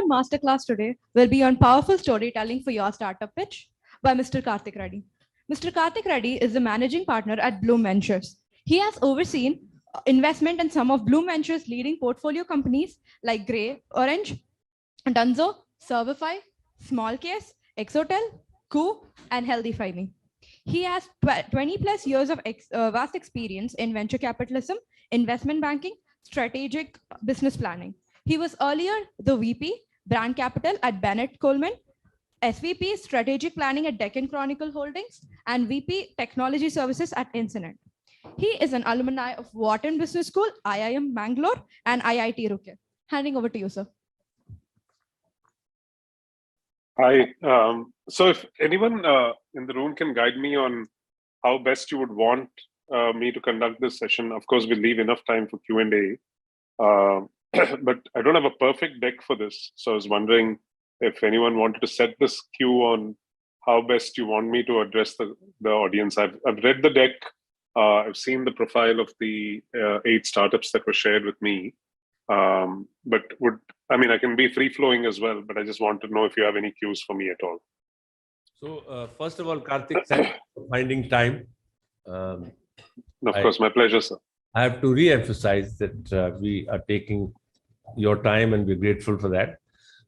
masterclass today will be on powerful storytelling for your startup pitch by Mr. Karthik Reddy. Mr. Karthik Reddy is the managing partner at Blume Ventures. He has overseen investment in some of Blume Ventures' leading portfolio companies like Grey, Orange, Dunzo, Serverify, Smallcase, Exotel, Coup, and Healthy Filing. He has 20 plus years of vast experience in venture capitalism, investment banking, strategic business planning. He was earlier the VP, Brand Capital at Bennett Coleman, SVP, Strategic Planning at Deccan Chronicle Holdings, and VP, Technology Services at Incident. He is an alumni of Wharton Business School, IIM Bangalore, and IIT Roorkee. Handing over to you, sir. Hi. So if anyone in the room can guide me on how best you would want me to conduct this session, of course, we'll leave enough time for Q&A. But I don't have a perfect deck for this. So I was wondering if anyone wanted to set this cue on how best you want me to address the audience. I've read the deck. I've seen the profile of the 8 startups that were shared with me. But I can be free-flowing as well, but I just want to know if you have any cues for me at all. So first of all, Karthik, thanks for finding time. Of course, my pleasure, sir. I have to re-emphasize that we are taking your time and we're grateful for that.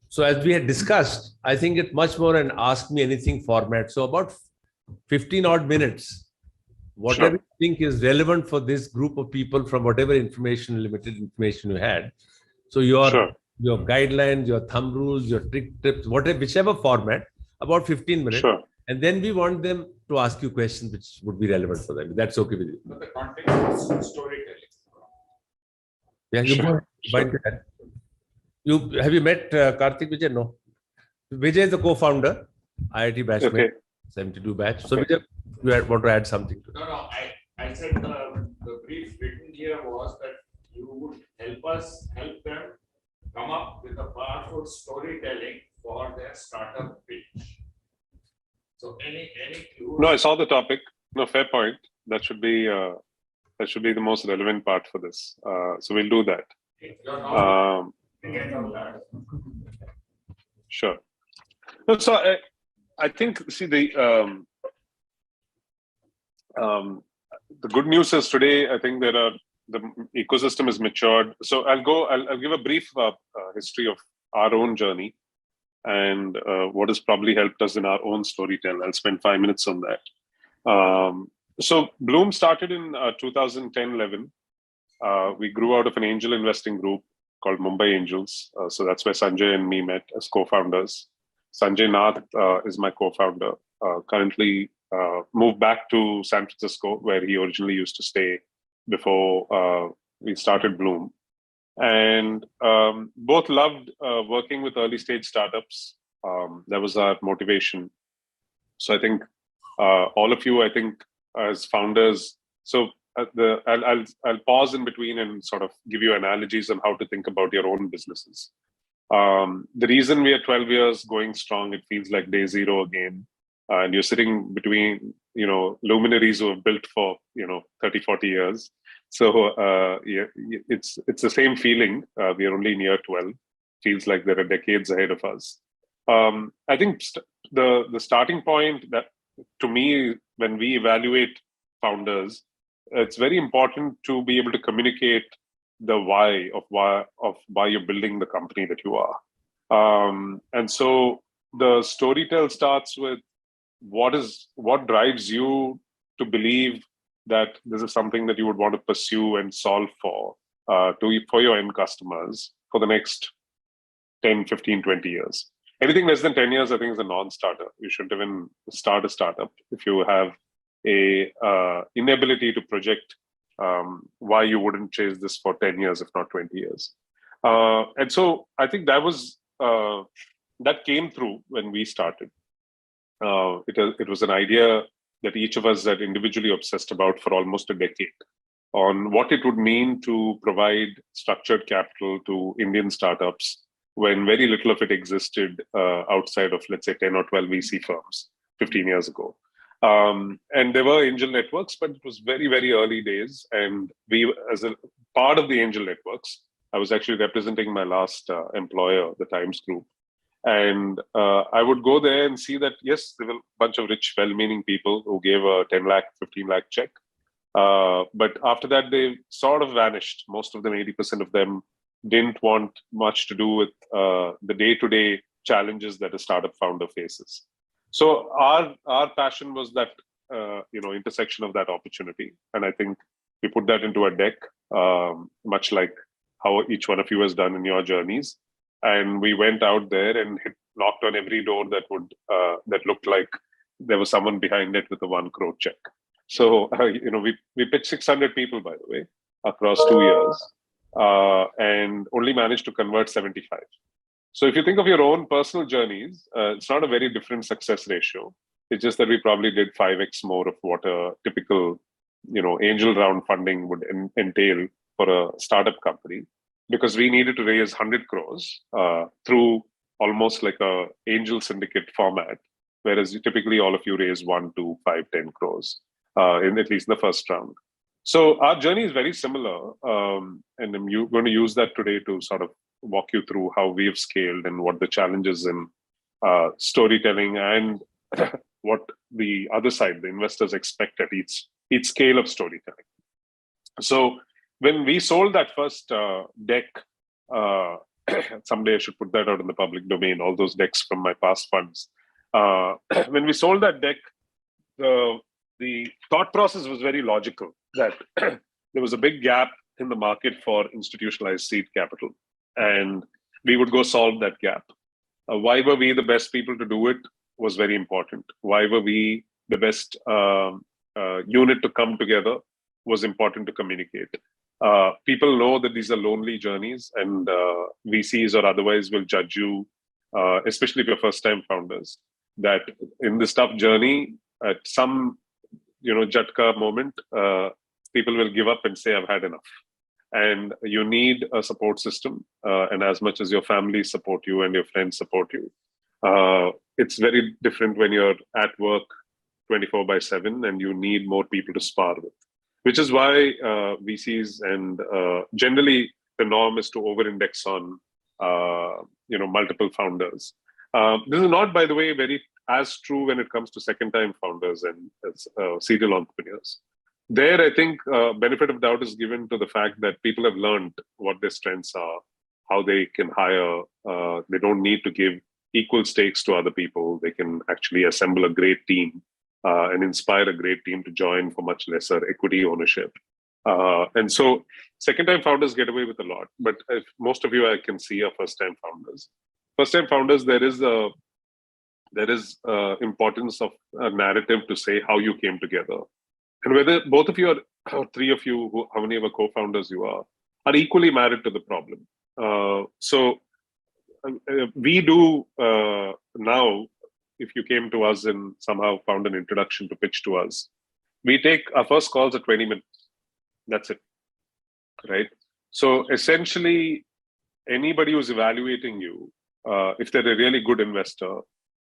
So as we had discussed, I think it's much more an ask me anything format. So about 15 odd minutes, whatever you think is relevant for this group of people from whatever limited information you had. So your guidelines, your thumb rules, your trick tips, whichever format, about 15 minutes. Sure. And then we want them to ask you questions which would be relevant for them. That's okay with you. But the context is storytelling. Yeah, you go ahead. Have you met Karthik Vijay? No. Vijay is the co-founder, IIT batchmate, 72 batch. So Vijay, you want to add something to that? No, I said the brief written here was that you would help them come up with a powerful storytelling for their startup pitch. So any clues? No, I saw the topic. No, fair point. That should be the most relevant part for this. So we'll do that. Sure. So I think the good news is today I think the ecosystem is matured. So I'll give a brief history of our own journey and what has probably helped us in our own storytelling. I'll spend 5 minutes on that. So Blume started in 2010-11. We grew out of an angel investing group called Mumbai Angels. So that's where Sanjay and me met as co-founders. Sanjay Nath is my co-founder. Currently moved back to San Francisco, where he originally used to stay before we started Blume. And both loved working with early stage startups. That was our motivation. So I think all of you, as founders, so I'll pause in between and sort of give you analogies on how to think about your own businesses. The reason we are 12 years going strong, it feels like day zero again. And you're sitting between, luminaries who have built for, 30, 40 years. So it's the same feeling. We are only near 12. Feels like there are decades ahead of us. I think the starting point that, to me, when we evaluate founders, it's very important to be able to communicate the why of why you're building the company that you are. And so the storytell starts with what drives you to believe that this is something that you would want to pursue and solve for your end customers for the next 10, 15, 20 years. Anything less than 10 years, I think, is a non-starter. You shouldn't even start a startup if you have a inability to project why you wouldn't chase this for 10 years, if not 20 years. And so I think that came through when we started. It was an idea that each of us had individually obsessed about for almost a decade on what it would mean to provide structured capital to Indian startups when very little of it existed outside of, let's say, 10 or 12 VC firms 15 years ago. And there were angel networks, but it was very, very early days. And we, as a part of the angel networks, I was actually representing my last employer, the Times Group. And I would go there and see that, yes, there were a bunch of rich, well-meaning people who gave a 10 lakh, 15 lakh check. But after that, they sort of vanished. Most of them, 80% of them, didn't want much to do with the day-to-day challenges that a startup founder faces. So our passion was that intersection of that opportunity, and I think we put that into a deck, much like how each one of you has done in your journeys. And we went out there and knocked on every door that looked like there was someone behind it with a 1 crore check. So we pitched 600 people, by the way, across 2 years, and only managed to convert 75. So if you think of your own personal journeys, it's not a very different success ratio. It's just that we probably did 5x more of what a typical, angel round funding would entail for a startup company, because we needed to raise 100 crores through almost like a angel syndicate format, whereas typically all of you raise 1, 2, 5, 10 crores in at least the first round. So our journey is very similar, and I'm going to use that today to sort of walk you through how we've scaled and what the challenges in storytelling and what the other side, the investors, expect at each scale of storytelling. So when we sold that first deck, someday I should put that out in the public domain, all those decks from my past funds. When we sold that deck, the thought process was very logical, that there was a big gap in the market for institutionalized seed capital, and we would go solve that gap. Why were we the best people to do it was very important. Why were we the best unit to come together was important to communicate. People know that these are lonely journeys, and VCs or otherwise will judge you, especially if you're first-time founders, that in this tough journey, at some Jatka moment, people will give up and say, I've had enough. And you need a support system. And as much as your family support you and your friends support you, it's very different when you're at work 24/7 and you need more people to spar with, which is why VCs and generally the norm is to over-index on multiple founders. This is not, by the way, very as true when it comes to second-time founders and serial entrepreneurs. There, I think benefit of doubt is given to the fact that people have learned what their strengths are, how they can hire. They don't need to give equal stakes to other people. They can actually assemble a great team and inspire a great team to join for much lesser equity ownership. And so second-time founders get away with a lot. But if most of you I can see are first-time founders. First-time founders, there is importance of a narrative to say how you came together. And whether both of you or three of you, how many of the co-founders you are equally married to the problem. So we do now, if you came to us and somehow found an introduction to pitch to us, we take our first calls at 20 minutes. That's it, right? So essentially, anybody who's evaluating you, if they're a really good investor,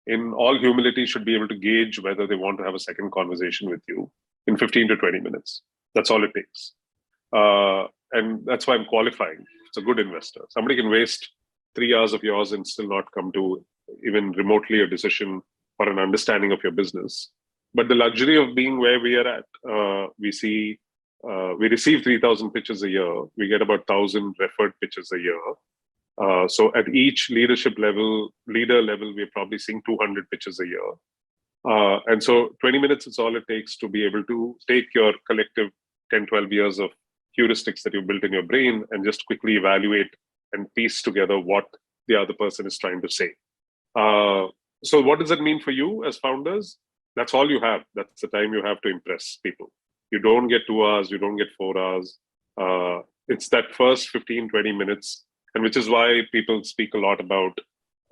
in all humility, should be able to gauge whether they want to have a second conversation with you in 15 to 20 minutes. That's all it takes. And that's why I'm qualifying. It's a good investor. Somebody can waste 3 hours of yours and still not come to even remotely a decision or an understanding of your business. But the luxury of being where we are at, we receive 3,000 pitches a year. We get about 1,000 referred pitches a year. So at each leader level, we're probably seeing 200 pitches a year. And so 20 minutes is all it takes to be able to take your collective 10, 12 years of heuristics that you've built in your brain and just quickly evaluate and piece together what the other person is trying to say. So what does that mean for you as founders? That's all you have. That's the time you have to impress people. You don't get 2 hours, you don't get 4 hours. It's that first 15, 20 minutes, and which is why people speak a lot about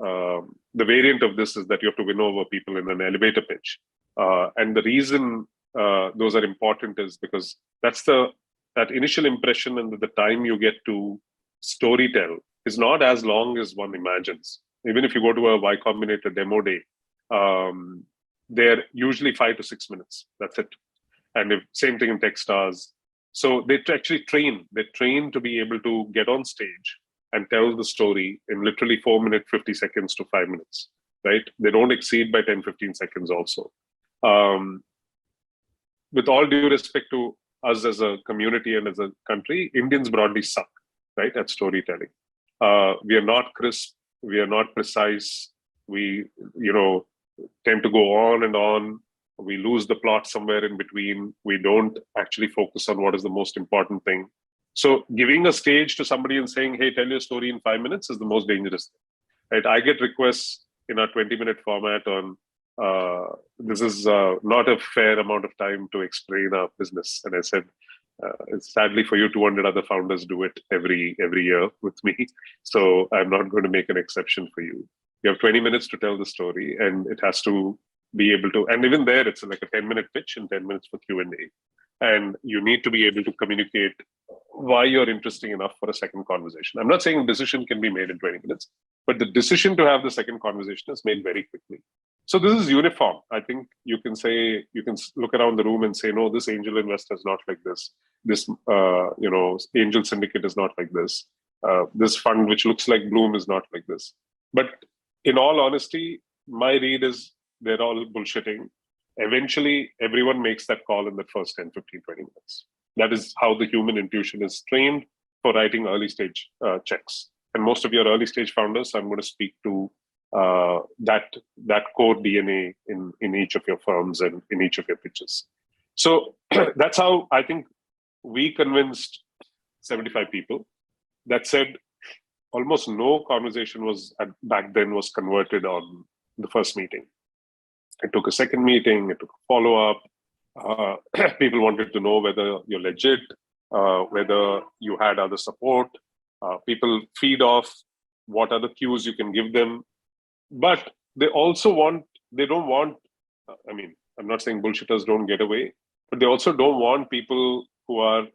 the variant of this is that you have to win over people in an elevator pitch. And the reason those are important is because that's that initial impression, and the time you get to storytell is not as long as one imagines. Even if you go to a Y Combinator demo day, they're usually 5 to 6 minutes. That's it. And same thing in Techstars, So they actually train. They train to be able to get on stage and tell the story in literally 4 minutes, 50 seconds to 5 minutes, right? They don't exceed by 10, 15 seconds also. With all due respect to us as a community and as a country, Indians broadly suck, right, at storytelling. We are not crisp. We are not precise. We, tend to go on and on. We lose the plot somewhere in between. We don't actually focus on what is the most important thing. So giving a stage to somebody and saying, hey, tell your story in 5 minutes is the most dangerous thing, right? I get requests in our 20-minute format on, this is not a fair amount of time to explain our business. And I said, sadly for you, 200 other founders do it every year with me. So I'm not going to make an exception for you. You have 20 minutes to tell the story, and it has to be able to, and even there, it's like a 10-minute pitch and 10 minutes for Q&A. And you need to be able to communicate why you're interesting enough for a second conversation. I'm not saying a decision can be made in 20 minutes, but the decision to have the second conversation is made very quickly. So this is uniform. I think you can look around the room and say, no, this angel investor is not like this. This, angel syndicate is not like this. This fund, which looks like Blume, is not like this. But in all honesty, my read is they're all bullshitting. Eventually, everyone makes that call in the first 10, 15, 20 minutes. That is how the human intuition is trained for writing early stage checks. And most of your early stage founders, I'm going to speak to that core DNA in each of your firms and in each of your pitches. So that's how I think we convinced 75 people. That said, almost no conversation back then was converted on the first meeting. It took a second meeting, it took a follow-up. People wanted to know whether you're legit, whether you had other support. People feed off what other cues you can give them. But they also don't want, I'm not saying bullshitters don't get away, but they also don't want people who are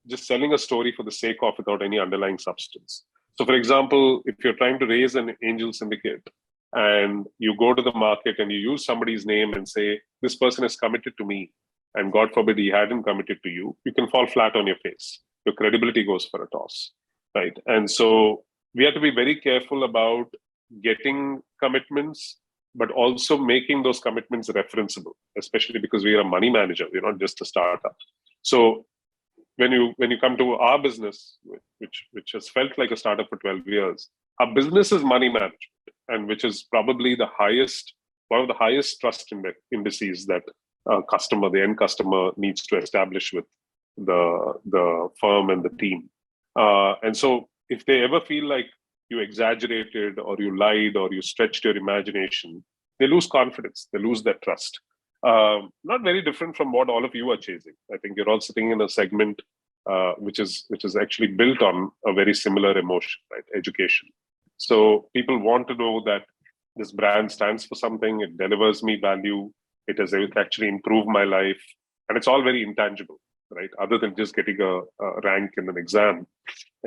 just selling a story for the sake of without any underlying substance. So for example, if you're trying to raise an angel syndicate and you go to the market and you use somebody's name and say, this person is committed to me, and God forbid he hadn't committed to you, you can fall flat on your face. Your credibility goes for a toss, right? And so we have to be very careful about getting commitments, but also making those commitments referenceable, especially because we are a money manager. We're not just a startup. So when you come to our business, which has felt like a startup for 12 years, our business is money management, and which is probably one of the highest trust indices that the end customer needs to establish with the firm and the team. And so if they ever feel like you exaggerated or you lied or you stretched your imagination, they lose confidence, they lose their trust. Not very different from what all of you are chasing. I think you're all sitting in a segment which is actually built on a very similar emotion, right? Education. So people want to know that this brand stands for something, it delivers me value, it has actually improved my life, and it's all very intangible, right? Other than just getting a rank in an exam,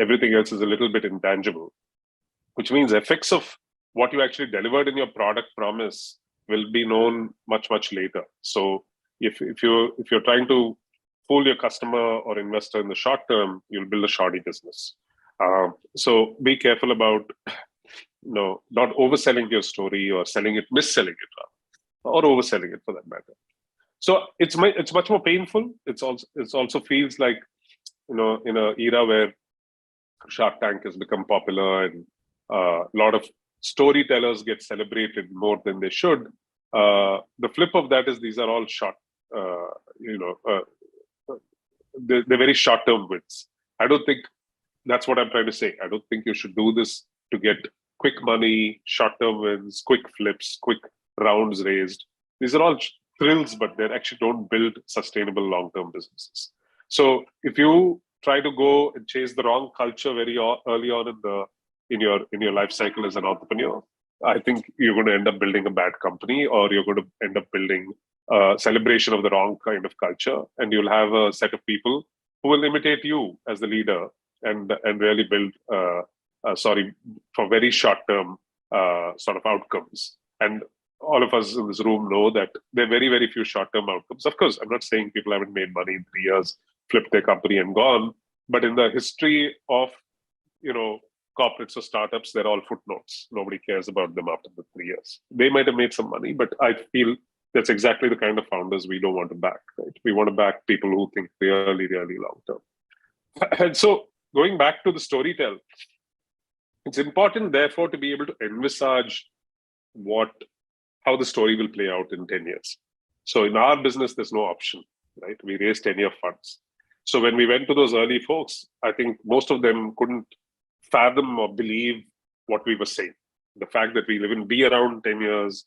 everything else is a little bit intangible, which means effects of what you actually delivered in your product promise will be known much, much later. So if you're trying to fool your customer or investor in the short term, you'll build a shoddy business. So be careful about not overselling your story or misselling it, or overselling it for that matter. So it's much more painful. It's also feels like, in an era where Shark Tank has become popular and a lot of storytellers get celebrated more than they should. The flip of that is these are all short, they're very short-term wins. I don't think that's what I'm trying to say. I don't think you should do this to get quick money, short-term wins, quick flips, quick rounds raised. These are all thrills, but they actually don't build sustainable long-term businesses. So if you try to go and chase the wrong culture very early on in your life cycle as an entrepreneur, I think you're going to end up building a bad company, or you're going to end up building a celebration of the wrong kind of culture, and you'll have a set of people who will imitate you as the leader and really build for very short-term sort of outcomes. And all of us in this room know that there are very, very few short-term outcomes. Of course, I'm not saying people haven't made money in 3 years, flipped their company and gone. But in the history of, corporates or startups, they're all footnotes. Nobody cares about them after the 3 years. They might have made some money, but I feel that's exactly the kind of founders we don't want to back, right? We want to back people who think really, really long term. And so going back to the storytell, it's important, therefore, to be able to envisage how the story will play out in 10 years. So in our business, there's no option, right? We raised 10-year funds. So when we went to those early folks, I think most of them couldn't fathom or believe what we were saying. The fact that we will be around 10 years,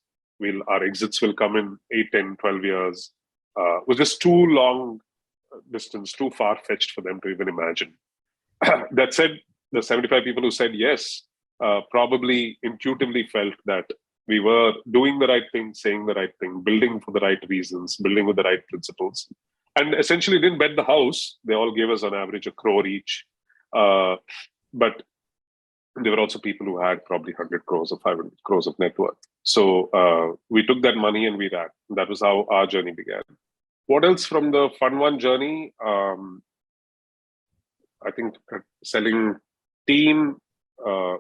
our exits will come in 8, 10, 12 years, was just too long distance, too far-fetched for them to even imagine. That said, the 75 people who said yes probably intuitively felt that we were doing the right thing, saying the right thing, building for the right reasons, building with the right principles, and essentially didn't bet the house. They all gave us on average 1 crore each. But there were also people who had probably 100 crores or 500 crores of net worth. So we took that money and we ran. That was how our journey began. What else from the Fund 1 journey? I think selling team,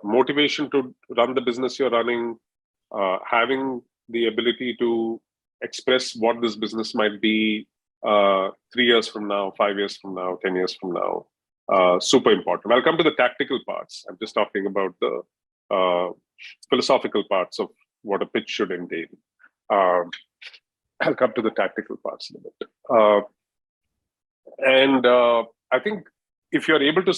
motivation to run the business you're running, having the ability to express what this business might be 3 years from now, 5 years from now, 10 years from now. Super important. I'll come to the tactical parts. I'm just talking about the philosophical parts of what a pitch should entail. I'll come to the tactical parts in a bit. And I think if you're able to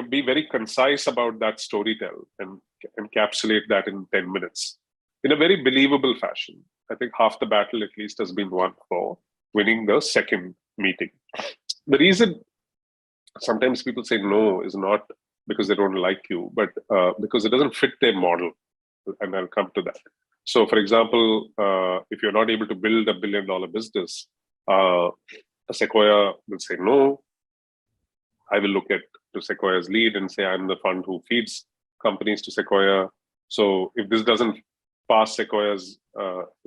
be very concise about that storytell and encapsulate that in 10 minutes in a very believable fashion, I think half the battle at least has been won for winning the second meeting. The reason sometimes people say no is not because they don't like you, but because it doesn't fit their model. And I'll come to that. So, for example, if you're not able to build $1 billion business, a Sequoia will say no. I will look to Sequoia's lead and say, I'm the fund who feeds companies to Sequoia. So if this doesn't pass Sequoia's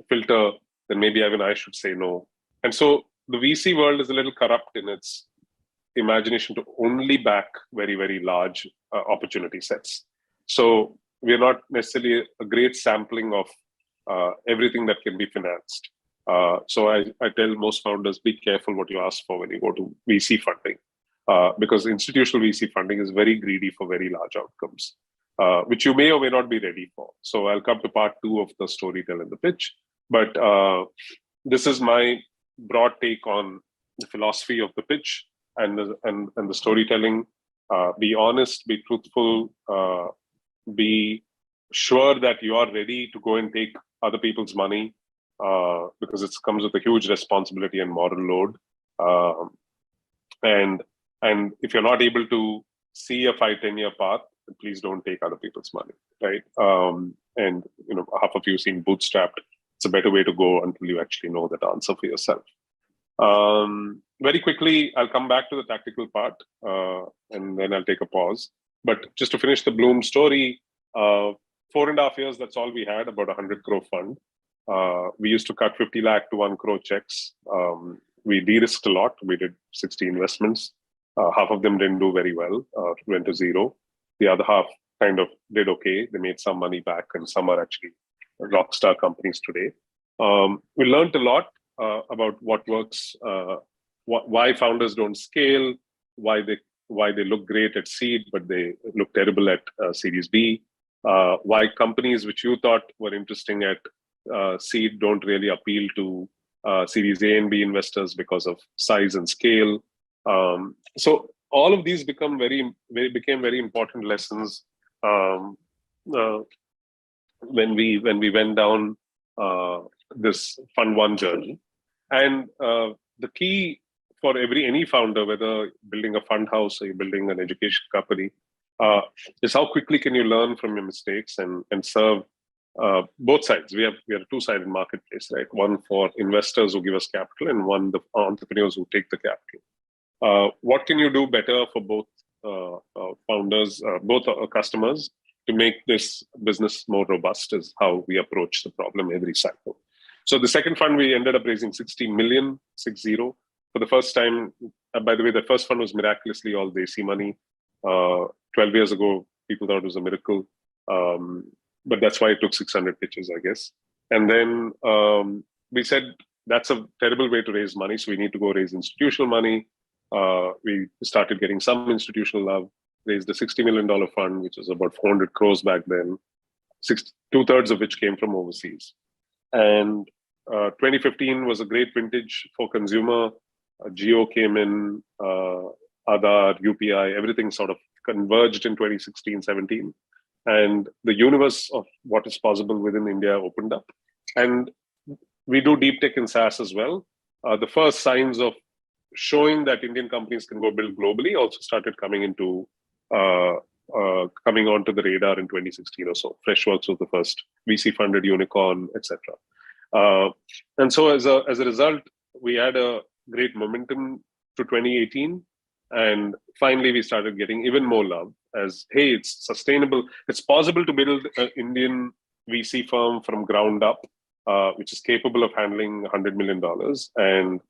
filter, then maybe even I should say no. And so the VC world is a little corrupt in its imagination to only back very, very large opportunity sets. So we're not necessarily a great sampling of everything that can be financed. So I tell most founders, be careful what you ask for when you go to VC funding. Because institutional VC funding is very greedy for very large outcomes, which you may or may not be ready for. So I'll come to part 2 of the storytell and the pitch. But this is my broad take on the philosophy of the pitch and the storytelling. Be honest, be truthful, be sure that you are ready to go and take other people's money, because it comes with a huge responsibility and moral load. And if you're not able to see a 5-10 year path, please don't take other people's money, right? And half of you seem bootstrapped. It's a better way to go until you actually know that answer for yourself. Very quickly, I'll come back to the tactical part, and then I'll take a pause. But just to finish the Blume story, 4.5 years, that's all we had, about 100 crore fund. We used to cut 50 lakh to 1 crore checks. We de-risked a lot. We did 60 investments. Half of them didn't do very well, went to zero. The other half kind of did okay. They made some money back, and some are actually rockstar companies today. We learned a lot about what works, why founders don't scale, why they look great at seed, but they look terrible at Series B, why companies which you thought were interesting at seed don't really appeal to Series A and B investors because of size and scale. So all of these became very important lessons when we went down this Fund 1 journey. And the key for any founder, whether building a fund house or you're building an education company, is how quickly can you learn from your mistakes and serve both sides. We are a two-sided marketplace, right? One for investors who give us capital, and one the entrepreneurs who take the capital. What can you do better for both founders, both customers, to make this business more robust is how we approach the problem every cycle. So the second fund, we ended up raising 60 million, 60. For the first time, by the way, the first fund was miraculously all Desi money. 12 years ago, people thought it was a miracle. But that's why it took 600 pitches, I guess. And then we said, that's a terrible way to raise money. So we need to go raise institutional money. We started getting some institutional love, raised a $60 million fund, which was about 400 crores back then, two-thirds of which came from overseas. And 2015 was a great vintage for consumer. Jio came in, Aadhaar, UPI, everything sort of converged in 2016, 17. And the universe of what is possible within India opened up. And we do deep tech in SaaS as well. The first signs of showing that Indian companies can go build globally also started coming into coming onto the radar in 2016 or so. Freshworks was the first VC-funded unicorn, etc. And so as a result, we had a great momentum to 2018. And finally, we started getting even more love as, hey, it's sustainable. It's possible to build an Indian VC firm from ground up, which is capable of handling $100 million and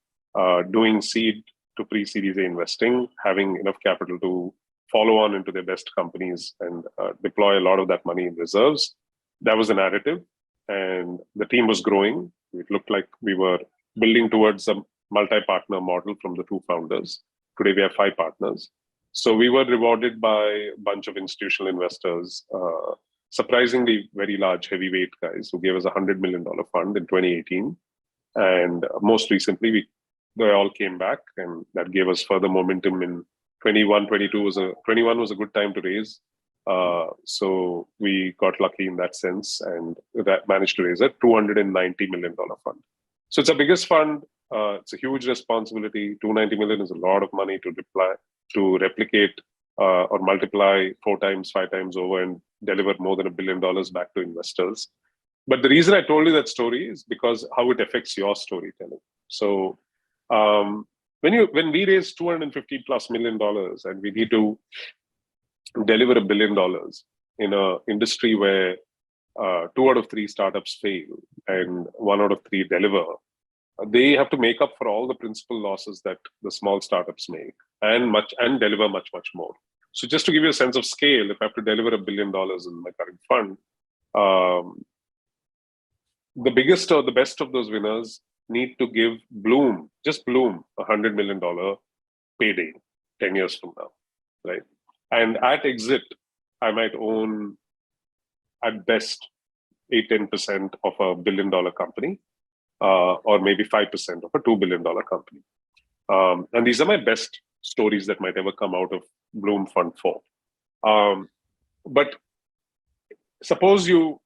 doing seed to pre-Series A investing, having enough capital to follow on into their best companies and deploy a lot of that money in reserves. That was the narrative. And the team was growing. It looked like we were building towards a multi-partner model from the two founders. Today, we have 5 partners. So we were rewarded by a bunch of institutional investors, surprisingly very large heavyweight guys who gave us a $100 million fund in 2018. And most recently, they all came back, and that gave us further momentum in 21, 22 21 was a good time to raise. So we got lucky in that sense, and that managed to raise a $290 million fund. So it's our biggest fund. It's a huge responsibility. $290 million is a lot of money to replicate or multiply 4 times, 5 times over and deliver more than $1 billion back to investors. But the reason I told you that story is because how it affects your storytelling. So when we raise $250+ million and we need to deliver $1 billion in an industry where 2 out of 3 startups fail and 1 out of 3 deliver, they have to make up for all the principal losses that the small startups make and deliver much more. So just to give you a sense of scale, if I have to deliver $1 billion in my current fund, the biggest or the best of those winners need to give Blume, just Blume, $100 million payday 10 years from now, right? And at exit, I might own at best 8-10% of a $1 billion company, or maybe 5% of a $2 billion company. And these are my best stories that might ever come out of Blume Fund 4. But suppose you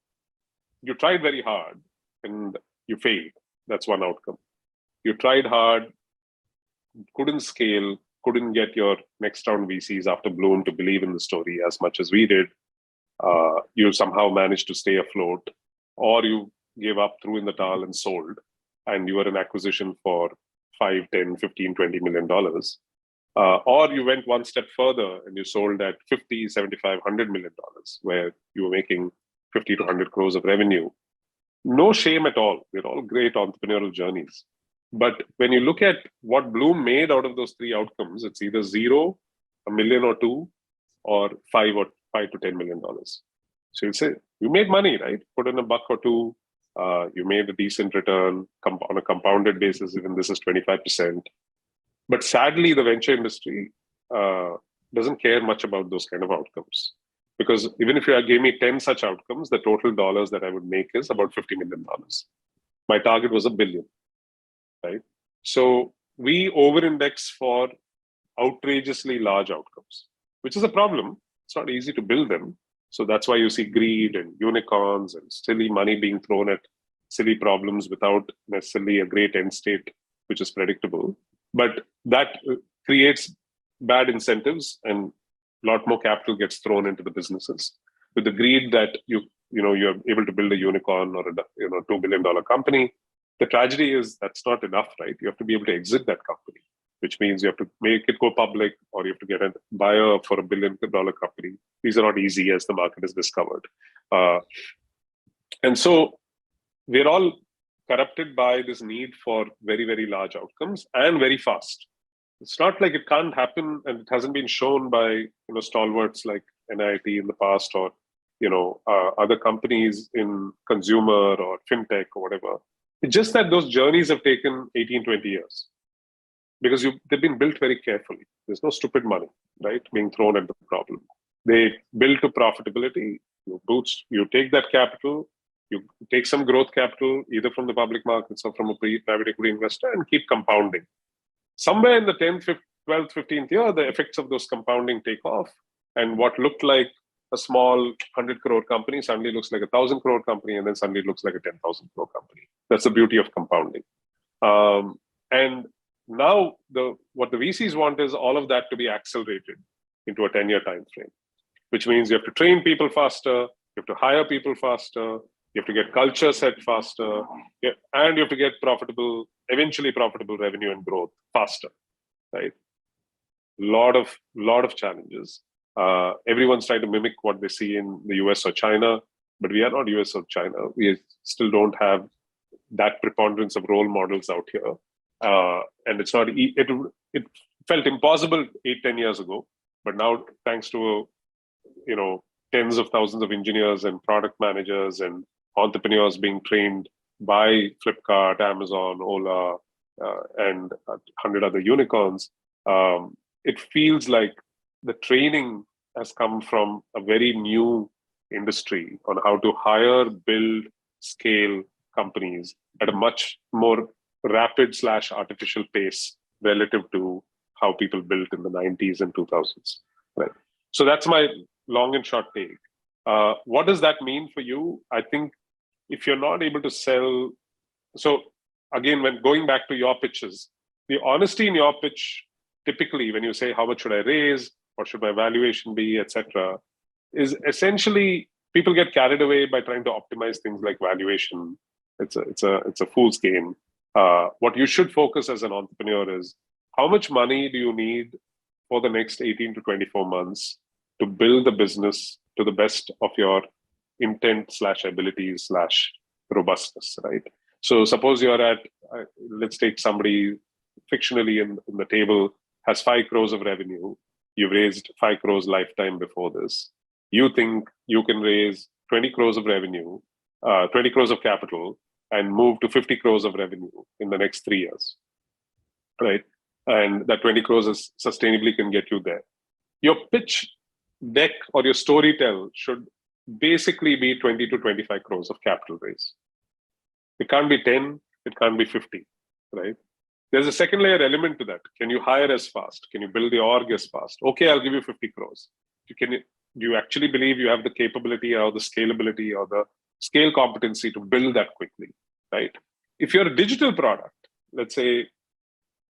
tried very hard and you failed. That's one outcome. You tried hard, couldn't scale, couldn't get your next round VCs after Blume to believe in the story as much as we did. You somehow managed to stay afloat, or you gave up, threw in the towel and sold, and you were an acquisition for 5, 10, 15, $20 million. Or you went one step further and you sold at 50, 75, $100 million, where you were making 50 to 100 crores of revenue. No shame at all. They're all great entrepreneurial journeys. But when you look at what Blume made out of those 3 outcomes, it's either 0, $1 million or 2, or 5 to $10 million. So you say, you made money, right? Put in $1 or 2, you made a decent return on a compounded basis, even this is 25%. But sadly, the venture industry doesn't care much about those kind of outcomes. Because even if you gave me 10 such outcomes, the total dollars that I would make is about $50 million. My target was $1 billion, right? So we over-index for outrageously large outcomes, which is a problem. It's not easy to build them. So that's why you see greed and unicorns and silly money being thrown at silly problems without necessarily a great end state, which is predictable. But that creates bad incentives, and a lot more capital gets thrown into the businesses with the greed that you're able to build a unicorn or a $2 billion company. The tragedy is that's not enough, right? You have to be able to exit that company, which means you have to make it go public, or you have to get a buyer for $1 billion company. These are not easy, as the market has discovered. And so we're all corrupted by this need for very, very large outcomes and very fast. It's not like it can't happen, and it hasn't been shown by stalwarts like NIT in the past, or other companies in consumer or fintech or whatever. It's just that those journeys have taken 18, 20 years because they've been built very carefully. There's no stupid money, right, being thrown at the problem. They build to profitability. You take that capital, you take some growth capital, either from the public markets or from a private equity investor, and keep compounding. Somewhere in the 10th, 12th, 15th year, the effects of those compounding take off. And what looked like a small 100 crore company suddenly looks like a 1,000 crore company, and then suddenly looks like a 10,000 crore company. That's the beauty of compounding. And now what the VCs want is all of that to be accelerated into a 10-year time frame, which means you have to train people faster, you have to hire people faster, you have to get culture set faster, and you have to get eventually profitable revenue and growth faster, right? Lot of challenges. Everyone's trying to mimic what they see in the US or China, but we are not US or China. We still don't have that preponderance of role models out here. And it's not, it felt impossible 8-10 years ago, but now thanks to, tens of thousands of engineers and product managers and entrepreneurs being trained by Flipkart, Amazon, Ola, and 100 other unicorns, it feels like the training has come from a very new industry on how to hire, build, scale companies at a much more rapid / artificial pace relative to how people built in the 90s and 2000s. Right. So that's my long and short take. What does that mean for you? I think if you're not able to sell, so again, when going back to your pitches, the honesty in your pitch, typically when you say how much should I raise, what should my valuation be, etc., is essentially people get carried away by trying to optimize things like valuation. It's a fool's game. What you should focus as an entrepreneur is how much money do you need for the next 18 to 24 months to build the business to the best of your intent / abilities / robustness, right? So suppose you're at, let's take somebody fictionally in the table has 5 crores of revenue. You've raised 5 crores lifetime before this. You think you can raise 20 crores of revenue, 20 crores of capital, and move to 50 crores of revenue in the next 3 years, right? And that 20 crores is sustainably can get you there. Your pitch deck or your storytell should basically be 20 to 25 crores of capital raise. It can't be 10, it can't be 50, right? There's a second layer element to that. Can you hire as fast? Can you build the org as fast? Okay, I'll give you 50 crores. Do you actually believe you have the capability or the scalability or the scale competency to build that quickly, right? If you're a digital product, let's say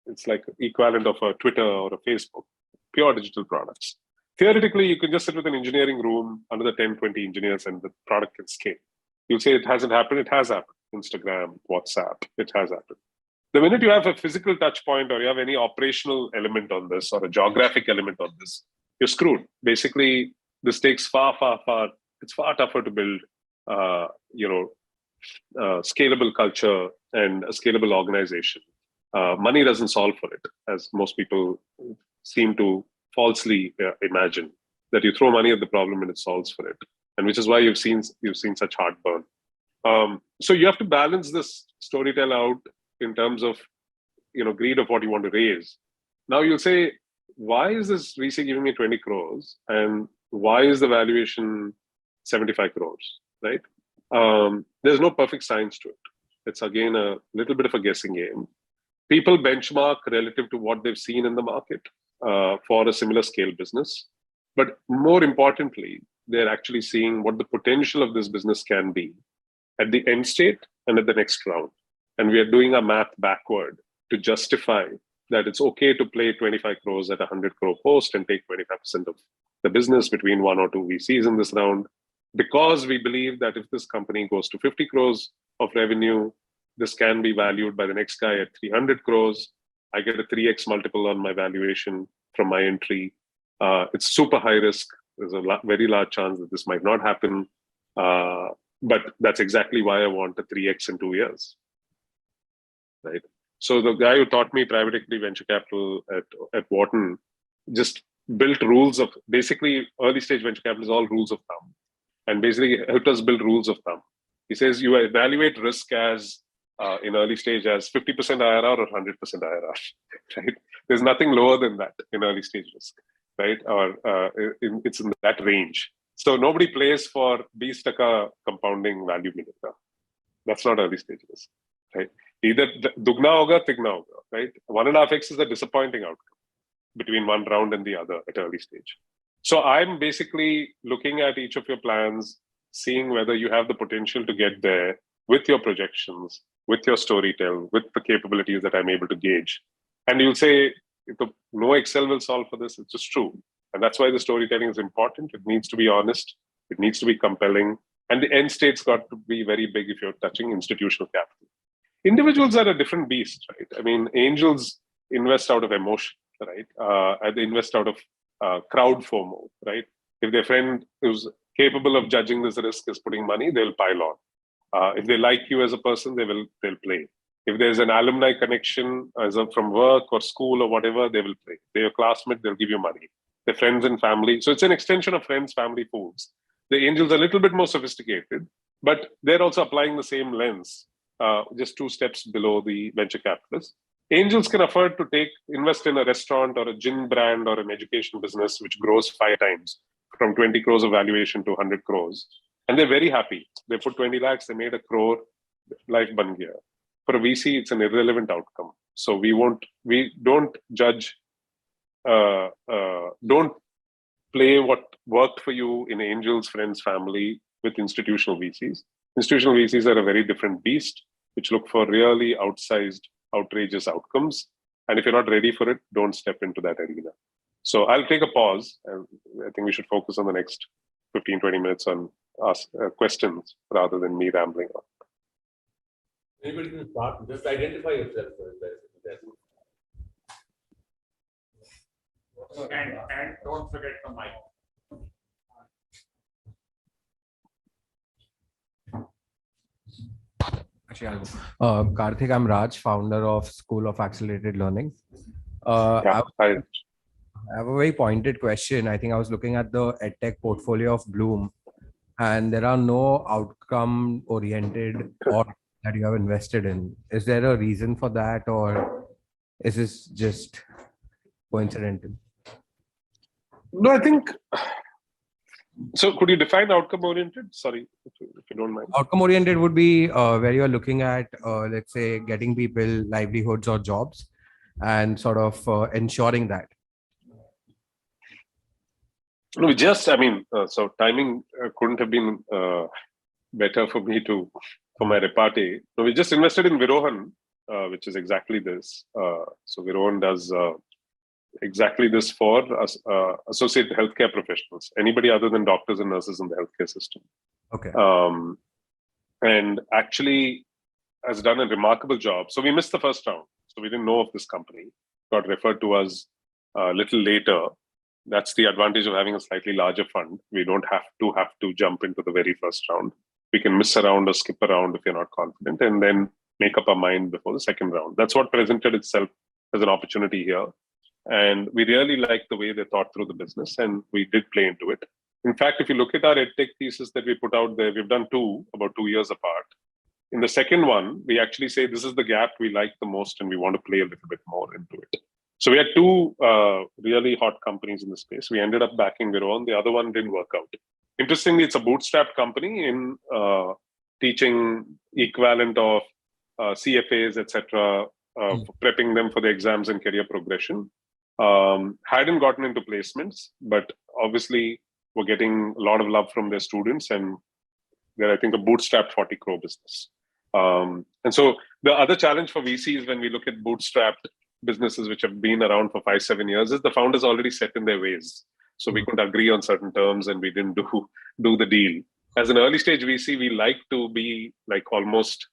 it's like equivalent of a Twitter or a Facebook, pure digital products. Theoretically, you can just sit with an engineering room, another 10, 20 engineers, and the product can scale. You'll say it hasn't happened. It has happened. Instagram, WhatsApp, it has happened. The minute you have a physical touch point or you have any operational element on this or a geographic element on this, you're screwed. Basically, this takes it's far tougher to build, scalable culture and a scalable organization. Money doesn't solve for it, as most people seem to falsely imagine that you throw money at the problem and it solves for it, and which is why you've seen such heartburn. So you have to balance this storytell out in terms of greed of what you want to raise. Now you'll say, why is this VC giving me 20 crores and why is the valuation 75 crores, right? There's no perfect science to it. It's again a little bit of a guessing game. People benchmark relative to what they've seen in the market for a similar scale business. But more importantly, they're actually seeing what the potential of this business can be at the end state and at the next round. And we are doing our math backward to justify that it's okay to play 25 crores at 100 crore post and take 25% of the business between 1 or 2 VCs in this round, because we believe that if this company goes to 50 crores of revenue, this can be valued by the next guy at 300 crores. I get a 3x multiple on my valuation from my entry. It's super high risk. There's a very large chance that this might not happen. But that's exactly why I want a 3x in 2 years. Right? So the guy who taught me private equity venture capital at Wharton just built rules of, basically early stage venture capital is all rules of thumb, and basically helped us build rules of thumb. He says you evaluate risk as in early stage as 50% IRR or 100% IRR, right? There's nothing lower than that in early stage risk, right? Or it's in that range. So nobody plays for 20% compounding value मिलेगा. That's not early stage risk, right? Either dugna hoga, tigna hoga, right? 1.5x is a disappointing outcome between one round and the other at early stage. So I'm basically looking at each of your plans, seeing whether you have the potential to get there with your projections, with your storytelling, with the capabilities that I'm able to gauge. And you'll say, no Excel will solve for this. It's just true. And that's why the storytelling is important. It needs to be honest. It needs to be compelling. And the end state's got to be very big if you're touching institutional capital. Individuals are a different beast, right? I mean, angels invest out of emotion, right? They invest out of crowd FOMO, right? If their friend who's capable of judging this risk is putting money, they'll pile on. If they like you as a person, they'll play. If there's an alumni connection from work or school or whatever, they will play. If they're your classmate, they'll give you money. Their friends and family. So it's an extension of friends, family, fools. The angels are a little bit more sophisticated, but they're also applying the same lens, just 2 steps below the venture capitalists. Angels can afford to invest in a restaurant or a gin brand or an education business which grows 5 times from 20 crores of valuation to 100 crores. And they're very happy. They put 20 lakhs, they made a crore, life ban gaya. For a VC, it's an irrelevant outcome. So we don't judge, don't play what worked for you in angels, friends, family with institutional VCs. Institutional VCs are a very different beast, which look for really outsized, outrageous outcomes. And if you're not ready for it, don't step into that arena. So I'll take a pause. And I think we should focus on the next 15, 20 minutes on questions rather than me rambling on. Anybody can start. Just identify yourself. And don't forget the mic. Actually, I'll go. Karthik, I'm Raj, founder of School of Accelerated Learning. I have a very pointed question. I think I was looking at the EdTech portfolio of Blume, and there are no outcome-oriented or that you have invested in. Is there a reason for that, or is this just coincidental? No, I think. So could you define outcome-oriented? Sorry, if you don't mind. Outcome-oriented would be where you are looking at, let's say, getting people livelihoods or jobs and sort of ensuring that. No, so timing couldn't have been better for me for my repartee. So we just invested in Virohan, which is exactly this. So Virohan does exactly this for associate healthcare professionals, anybody other than doctors and nurses in the healthcare system. Okay. And actually has done a remarkable job. So we missed the first round. So we didn't know of this company. Got referred to us a little later. That's the advantage of having a slightly larger fund. We don't have to jump into the very first round. We can miss around or skip around if you're not confident, and then make up our mind before the second round. That's what presented itself as an opportunity here. And we really like the way they thought through the business, and we did play into it. In fact, if you look at our EdTech thesis that we put out there, we've done 2, about 2 years apart. In the second one, we actually say this is the gap we like the most, and we want to play a little bit more into it. So we had 2 really hot companies in the space. We ended up backing Virohan. The other one didn't work out. Interestingly, it's a bootstrapped company in teaching equivalent of CFAs, etc., prepping them for the exams and career progression. Hadn't gotten into placements, but obviously were getting a lot of love from their students, and they're, I think, a bootstrapped 40 crore business. And so the other challenge for VCs when we look at bootstrapped businesses which have been around for 5-7 years is the founders already set in their ways. So we couldn't agree on certain terms, and we didn't do the deal. As an early stage VC, we like to be like almost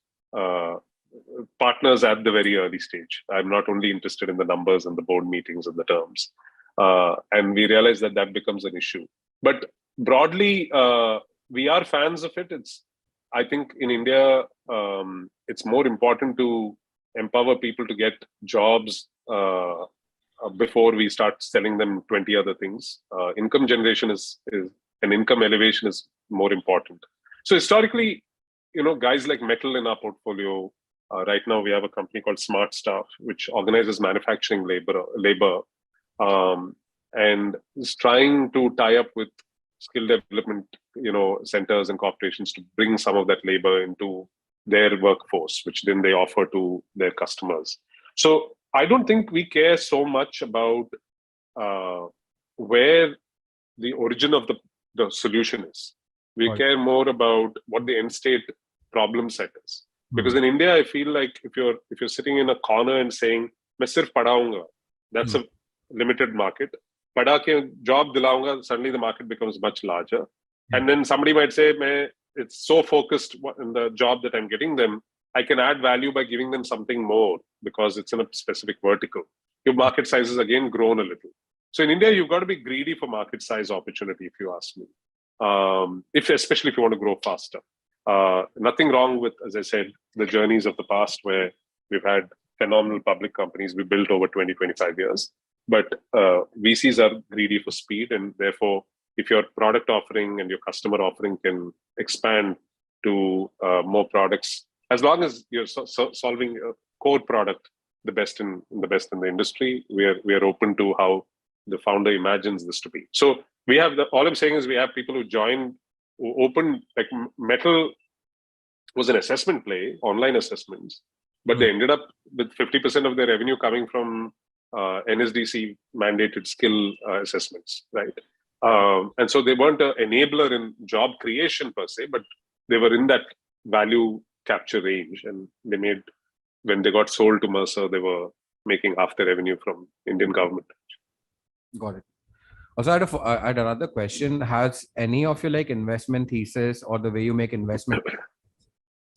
partners at the very early stage. I'm not only interested in the numbers and the board meetings and the terms. And we realize that becomes an issue. But broadly, we are fans of it. I think in India, it's more important to empower people to get jobs before we start selling them 20 other things. Income generation is and income elevation is more important. So historically, guys like Metal in our portfolio. Right now, we have a company called Smart Staff, which organizes manufacturing labor, and is trying to tie up with skill development, centers and corporations to bring some of that labor into their workforce, which then they offer to their customers. So I don't think we care so much about where the origin of the solution is. We care more about what the end state problem set is. Because in India, I feel like if you're sitting in a corner and saying, "Main sirf padhaunga," that's a limited market. Padha ke job dilaunga, suddenly the market becomes much larger. And then somebody might say, it's so focused in the job that I'm getting them, I can add value by giving them something more because it's in a specific vertical. Your market size has again grown a little. So in India, you've got to be greedy for market size opportunity, if you ask me. Especially if you want to grow faster. Nothing wrong with, as I said, the journeys of the past where we've had phenomenal public companies we built over 20, 25 years. But VCs are greedy for speed, and therefore, if your product offering and your customer offering can expand to more products, as long as you're solving a core product, the best in the industry, we are open to how the founder imagines this to be. So we have all I'm saying is we have people who joined, who opened, like Metal was an assessment play, online assessments, but they ended up with 50% of their revenue coming from NSDC mandated skill assessments, right? And so they weren't an enabler in job creation per se, but they were in that value capture range. And they made, when they got sold to Mercer, they were making half the revenue from Indian government. Got it. Also, I had another question. Has any of your investment thesis or the way you make investment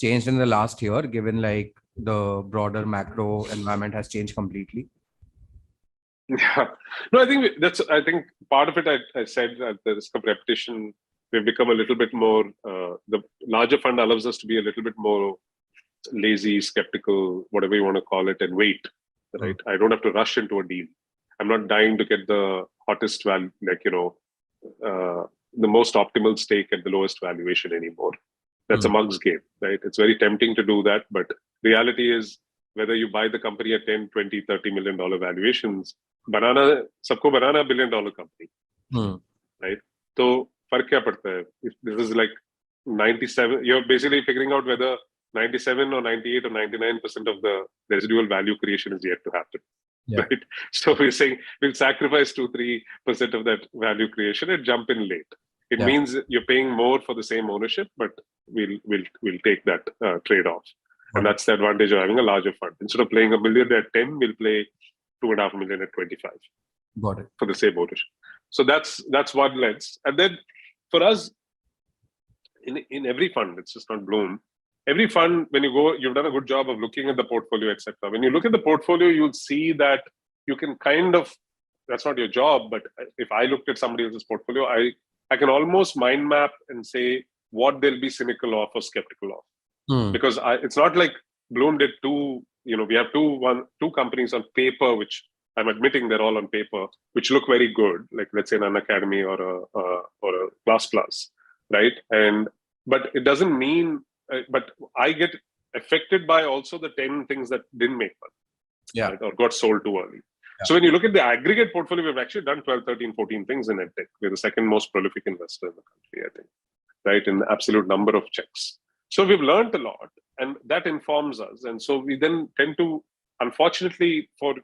changed in the last year, given the broader macro environment has changed completely? Yeah, no, I think part of it, I said at the risk of repetition, we've become a little bit more, the larger fund allows us to be a little bit more lazy, skeptical, whatever you want to call it, and wait, right? I don't have to rush into a deal. I'm not dying to get the hottest value, the most optimal stake at the lowest valuation anymore. That's a mug's game, right? It's very tempting to do that, but reality is whether you buy the company at 10, 20, $30 million valuations, sabko banana $1 billion company, right? So fark kya padta hai? If this is like 97, you're basically figuring out whether 97 or 98 or 99% of the residual value creation is yet to happen. Yeah. Right? So we're saying we'll sacrifice 2-3% of that value creation and jump in late. It means you're paying more for the same ownership, but we'll take that trade-off. And that's the advantage of having a larger fund. Instead of playing $1 million at 10, we'll play $2.5 million at 25. Got it. For the same ownership. So that's one lens. And then for us, in every fund, it's just not Blume. Every fund, when you go, you've done a good job of looking at the portfolio, etc. When you look at the portfolio, you'll see that you can kind of, that's not your job, but if I looked at somebody else's portfolio, I can almost mind map and say what they'll be cynical of or skeptical of. Because it's not like Blume did we have two companies on paper, which I'm admitting they're all on paper, which look very good, like let's say an Academy or a Class, right? But it doesn't mean, but I get affected by also the 10 things that didn't make money, right, or got sold too early. Yeah. So when you look at the aggregate portfolio, we've actually done 12, 13, 14 things in EdTech. We're the second most prolific investor in the country, I think, right, in the absolute number of checks. So we've learned a lot, and that informs us. And so we then tend to, unfortunately, for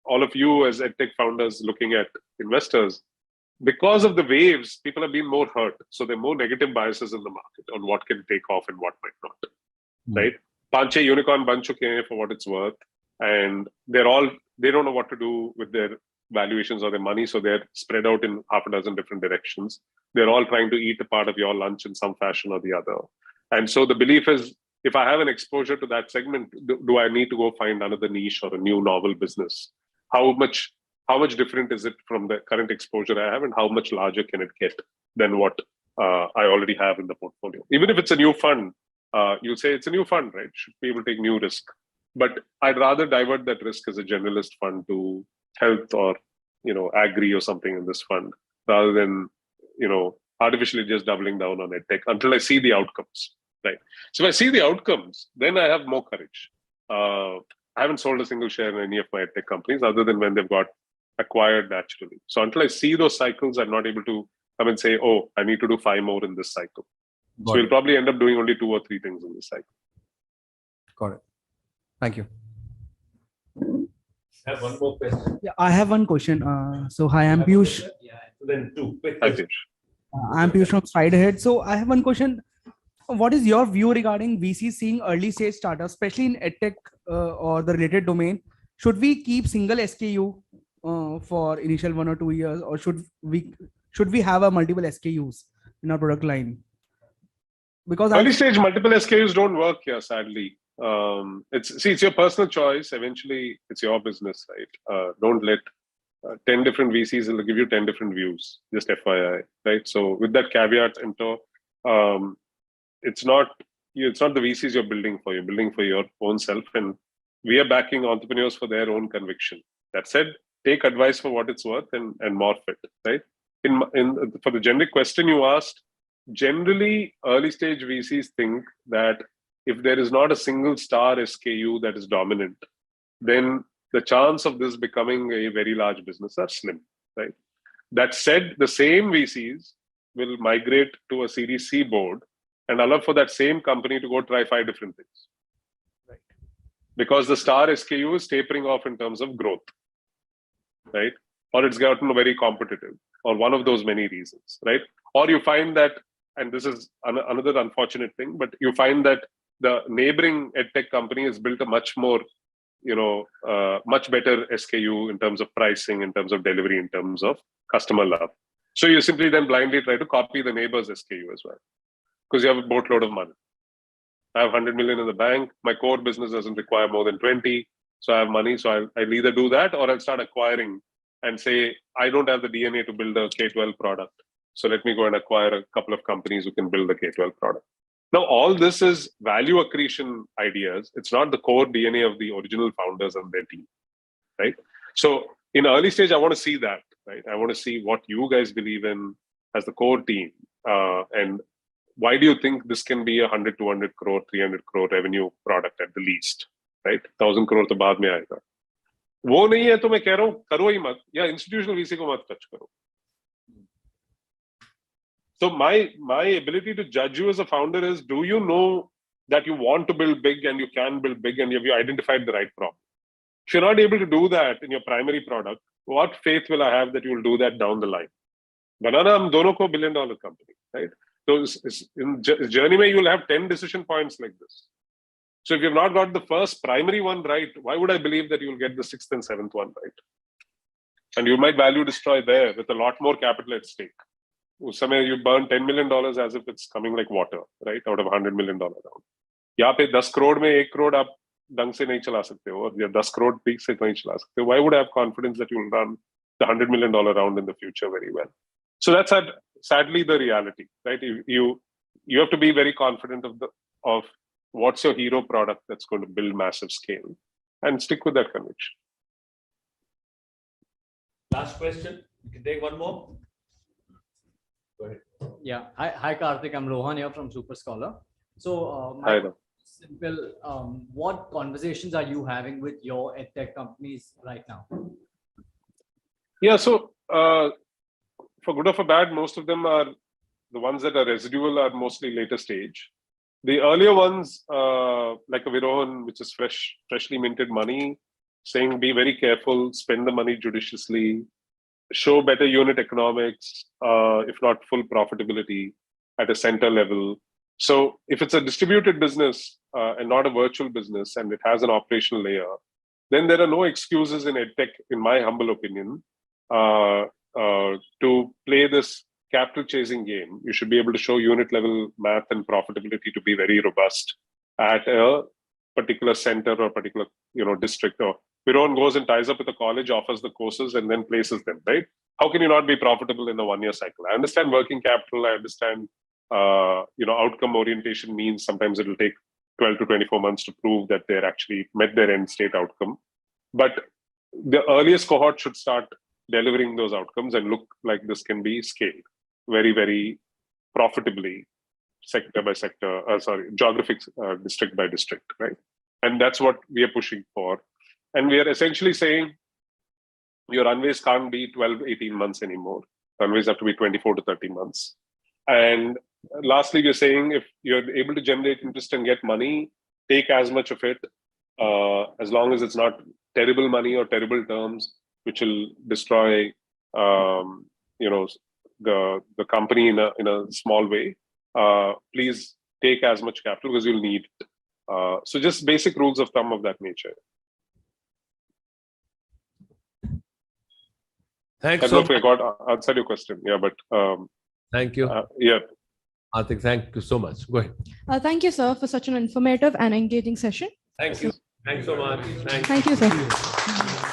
all of you as EdTech founders looking at investors, because of the waves, people have been more hurt. So there are more negative biases in the market on what can take off and what might not, right? Panche unicorn ban chuke hain for what it's worth. And they don't know what to do with their valuations or their money. So they're spread out in half a dozen different directions. They're all trying to eat a part of your lunch in some fashion or the other. And so the belief is, if I have an exposure to that segment, do I need to go find another niche or a new novel business? How much different is it from the current exposure I have, and how much larger can it get than what I already have in the portfolio? Even if it's a new fund, you'll say it's a new fund, right? Should be able to take new risk. But I'd rather divert that risk as a generalist fund to health or, agri or something in this fund, rather than, artificially just doubling down on edtech until I see the outcomes, right? So if I see the outcomes, then I have more courage. I haven't sold a single share in any of my edtech companies other than when they've got acquired naturally. So until I see those cycles, I'm not able to come and say, oh, I need to do 5 more in this cycle. So we'll probably end up doing only 2 or 3 things in this cycle. Got it. Thank you. I have one more question. Yeah, I have one question. So hi, I'm Piyush. Then 2. Hi, Piyush. I'm Piyush from Side Ahead. So I have one question. What is your view regarding VC seeing early stage startups, especially in edtech or the related domain? Should we keep single SKU for initial 1 or 2 years, or should we have a multiple SKUs in our product line? Because early stage multiple SKUs don't work here, sadly. It's your personal choice. Eventually, it's your business, right? Don't let 10 different VCs will give you 10 different views. Just FYI, right? So with that caveat, it's not the VCs you're building for. You're building for your own self, and we are backing entrepreneurs for their own conviction. That said, take advice for what it's worth and morph it, right? For the generic question you asked, generally early stage VCs think that if there is not a single star SKU that is dominant, then the chance of this becoming a very large business are slim, right? That said, the same VCs will migrate to a Series C board and allow for that same company to go try 5 different things, right? Because the star SKU is tapering off in terms of growth, right? Or it's gotten very competitive, or one of those many reasons, right? Or you find that, and this is another unfortunate thing, but you find that the neighboring edtech company has built a much more, much better SKU in terms of pricing, in terms of delivery, in terms of customer love. So you simply then blindly try to copy the neighbor's SKU as well, because you have a boatload of money. I have 100 million in the bank. My core business doesn't require more than 20. So I have money. So I'll either do that or I'll start acquiring and say, I don't have the DNA to build a K-12 product. So let me go and acquire a couple of companies who can build a K-12 product. Now, all this is value accretion ideas. It's not the core DNA of the original founders and their team, right? So in early stage, I want to see that, right? I want to see what you guys believe in as the core team. And why do you think this can be 100, 200 crore, 300 crore revenue product at the least, right? 1,000 crore to baad mein aayega. वो नहीं है तो मैं कह रहा हूँ करो ही मत, या institutional VC को मत touch करो. So my ability to judge you as a founder is, do you know that you want to build big and you can build big, and have you identified the right problem? If you're not able to do that in your primary product, what faith will I have that you will do that down the line? Banana hum dono ko $1 billion company, right? So in journey mein, you will have 10 decision points like this. So if you've not got the first primary one right, why would I believe that you will get the 6th and 7th one right? And you might value destroy there with a lot more capital at stake. Somewhere you burn $10 million as if it's coming like water, right? Out of $100 million round. यहाँ पे 10 crore में 1 crore आप ढंग से नहीं चला सकते हो, और 10 crore peak से नहीं चला सकते हो. Why would I have confidence that you will run the $100 million round in the future very well? So that's sadly the reality, right? You have to be very confident of what's your hero product that's going to build massive scale, and stick with that conviction. Last question. You can take one more. Go ahead. Yeah. Hi, Karthik. I'm Rohan here from Super Scholar. So, Hi, simple. What conversations are you having with your edtech companies right now? Yeah. So, for good or for bad, most of them are the ones that are residual are mostly later stage. The earlier ones, like a Virohan, which is freshly minted money, saying be very careful, spend the money judiciously, show better unit economics, if not full profitability at a center level. So if it's a distributed business and not a virtual business, and it has an operational layer, then there are no excuses in edtech, in my humble opinion, to play this capital chasing game. You should be able to show unit level math and profitability to be very robust at a particular center or particular district. Or Virohan goes and ties up with a college, offers the courses, and then places them, right? How can you not be profitable in a 1-year cycle? I understand working capital. I understand outcome orientation means sometimes it will take 12 to 24 months to prove that they're actually met their end state outcome. But the earliest cohort should start delivering those outcomes and look like this can be scaled very, very profitably, sector by sector, geographic district by district, right? And that's what we are pushing for. And we are essentially saying your runways can't be 12, 18 months anymore. Runways have to be 24 to 30 months. And lastly, we're saying if you're able to generate interest and get money, take as much of it, as long as it's not terrible money or terrible terms, which will destroy, the company in a small way. Please take as much capital because you'll need it. So just basic rules of thumb of that nature. Thanks I so don't know if I got answered your question. Yeah, but thank you. Yeah. Karthik, thank you so much. Go ahead. Thank you, sir, for such an informative and engaging session. Thank you. Thanks so much. Thank you, sir.